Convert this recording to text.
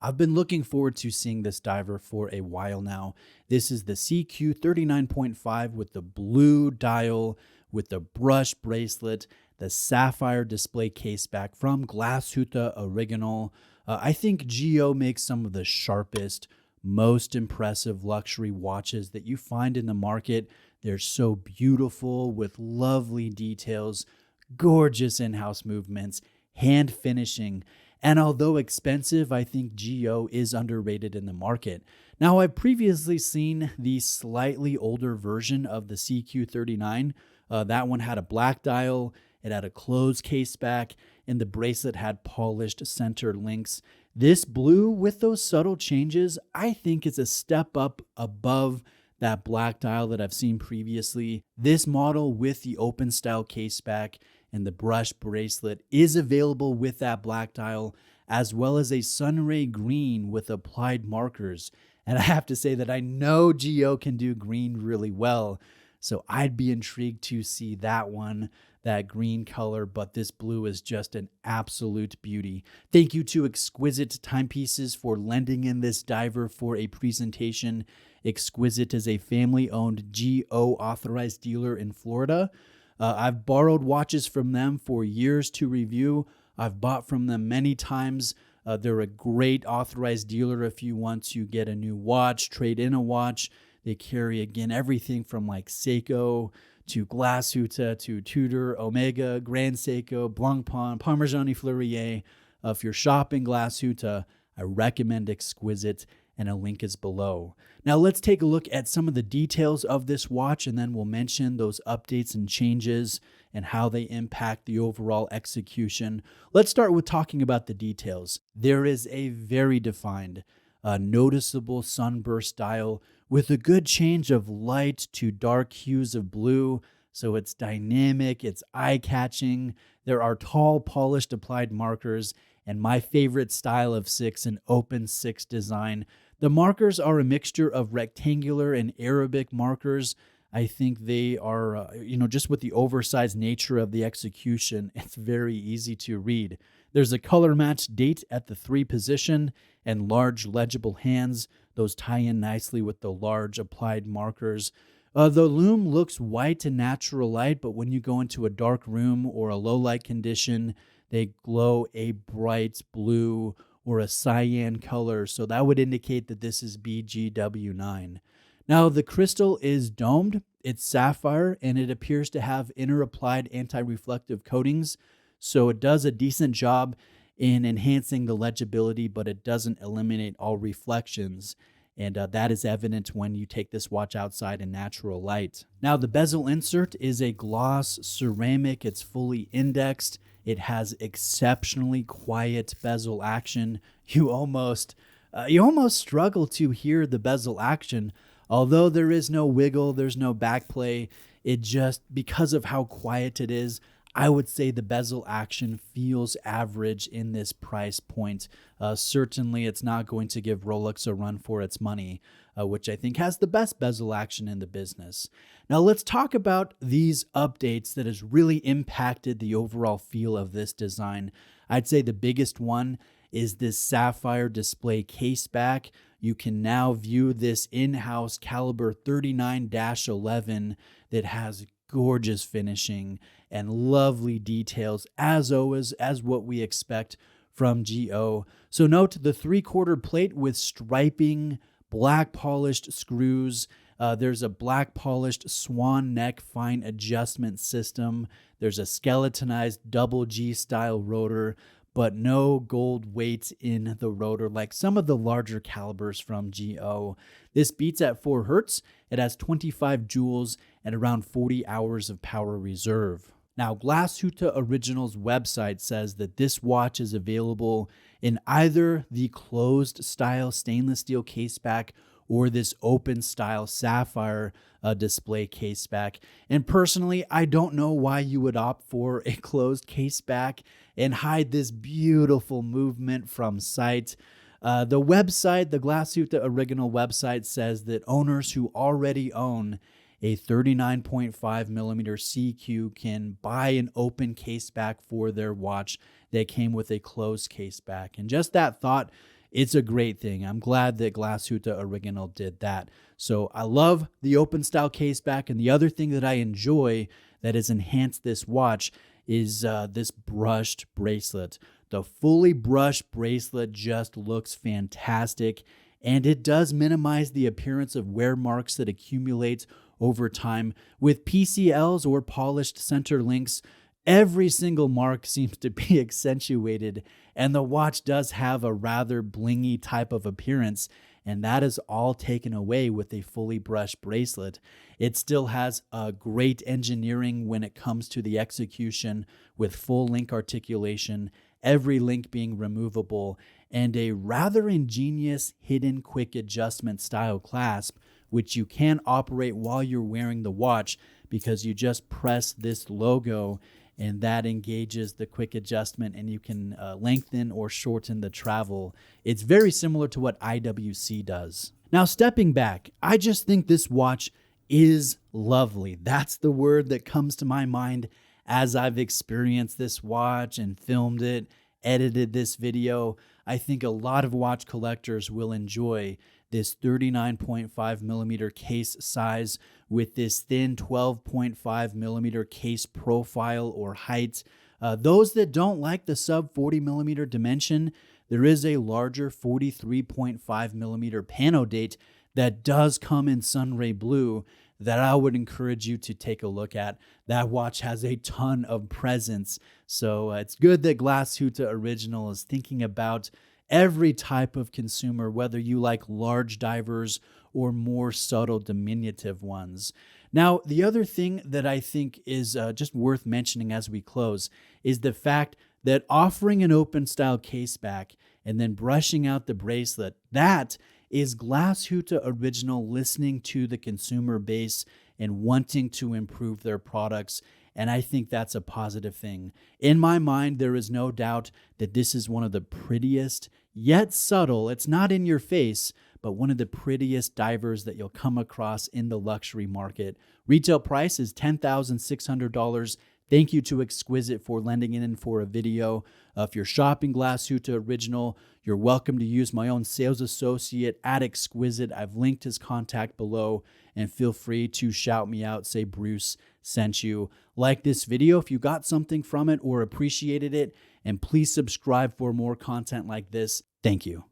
I've been looking forward to seeing this diver for a while now. This is the SeaQ 39.5 with the blue dial, with the brush bracelet, the sapphire display case back from Glashutte Original. I think Geo makes some of the sharpest, most impressive luxury watches that you find in the market. They're so beautiful with lovely details, gorgeous in-house movements, hand finishing. And although expensive, I think Geo is underrated in the market. Now, I've previously seen the slightly older version of the SeaQ 39. That one had a black dial, it had a closed case back, and the bracelet had polished center links. This blue, with those subtle changes, I think is a step up above that black dial that I've seen previously. This model with the open style case back and the brush bracelet is available with that black dial, as well as a sunray green with applied markers. And I have to say that I know Geo can do green really well, so I'd be intrigued to see that one, that green color, but this blue is just an absolute beauty. Thank you to Exquisite Timepieces for lending in this diver for a presentation. Exquisite is a family-owned GO authorized dealer in Florida. I've borrowed watches from them for years to review. I've bought from them many times. They're a great authorized dealer if you want to get a new watch, trade in a watch. They carry, again, everything from like Seiko to Glashutte to Tudor, Omega, Grand Seiko, Blancpain, Parmigiani Fleurier. If you're shopping Glashutte, I recommend Exquisite, and a link is below. Now let's take a look at some of the details of this watch, and then we'll mention those updates and changes and how they impact the overall execution. Let's start with talking about the details. There is a very defined, noticeable sunburst dial with a good change of light to dark hues of blue. So it's dynamic, it's eye-catching. There are tall, polished applied markers, and my favorite style of six, an open six design. The markers are a mixture of rectangular and Arabic markers. I think they are, just with the oversized nature of the execution, it's very easy to read. There's a color match date at the 3 position and large legible hands. Those tie in nicely with the large applied markers. The lume looks white in natural light, but when you go into a dark room or a low light condition, they glow a bright blue or a cyan color, so that would indicate that this is BGW9. Now, the crystal is domed, it's sapphire, and it appears to have inner applied anti-reflective coatings, so it does a decent job in enhancing the legibility, but it doesn't eliminate all reflections. And that is evident when you take this watch outside in natural light. Now, the bezel insert is a gloss ceramic. It's fully indexed. It has exceptionally quiet bezel action. You almost struggle to hear the bezel action. Although there is no wiggle, there's no backplay. It just, because of how quiet it is, I would say the bezel action feels average in this price point. Certainly, it's not going to give Rolex a run for its money, which I think has the best bezel action in the business. Now, let's talk about these updates that has really impacted the overall feel of this design. I'd say the biggest one is this sapphire display case back. You can now view this in-house caliber 39-11 that has gorgeous finishing and lovely details, as always, as what we expect from GO. So note the 3/4 plate with striping, black polished screws. There's a black polished swan neck fine adjustment system. There's a skeletonized double G style rotor, but no gold weight in the rotor like some of the larger calibers from GO. This beats at 4 Hertz. It has 25 joules and around 40 hours of power reserve. Now, Glashutte Original's website says that this watch is available in either the closed style stainless steel caseback or this open style sapphire display caseback. And personally, I don't know why you would opt for a closed caseback and hide this beautiful movement from sight. The website, the Glashutte Original website, says that owners who already own a 39.5 millimeter SeaQ can buy an open caseback for their watch that came with a closed caseback. And just that thought it's a great thing. I'm glad that Glashutte Original did that. So I love the open style case back. And the other thing that I enjoy that has enhanced this watch is this brushed bracelet. The fully brushed bracelet just looks fantastic, and it does minimize the appearance of wear marks that accumulate over time. With PCLs or polished center links, every single mark seems to be accentuated, and the watch does have a rather blingy type of appearance, and that is all taken away with a fully brushed bracelet. It still has a great engineering when it comes to the execution, with full link articulation, every link being removable, and a rather ingenious hidden quick adjustment style clasp, which you can operate while you're wearing the watch because you just press this logo and that engages the quick adjustment, and you can lengthen or shorten the travel. It's very similar to what IWC does. Now, stepping back, I just think this watch is lovely. That's the word that comes to my mind as I've experienced this watch and filmed it, edited this video. I think a lot of watch collectors will enjoy this 39.5 millimeter case size with this thin 12.5 millimeter case profile or height. Those that don't like the sub 40 millimeter dimension, there is a larger 43.5 millimeter pano date that does come in sunray blue that I would encourage you to take a look at. That watch has a ton of presence, so it's good that Glashutte Original is thinking about every type of consumer, whether you like large divers or more subtle diminutive ones. Now, the other thing that I think is just worth mentioning as we close is the fact that offering an open style case back and then brushing out the bracelet, that is Glashutte Original listening to the consumer base and wanting to improve their products. And I think that's a positive thing. In my mind, there is no doubt that this is one of the prettiest, yet subtle, it's not in your face, but one of the prettiest divers that you'll come across in the luxury market. Retail price is $10,600. Thank you to Exquisite for lending it in for a video. If you're shopping Glashutte Original, you're welcome to use my own sales associate at Exquisite. I've linked his contact below, and feel free to shout me out, say Bruce sent you. Like this video if you got something from it or appreciated it, and please subscribe for more content like this. Thank you.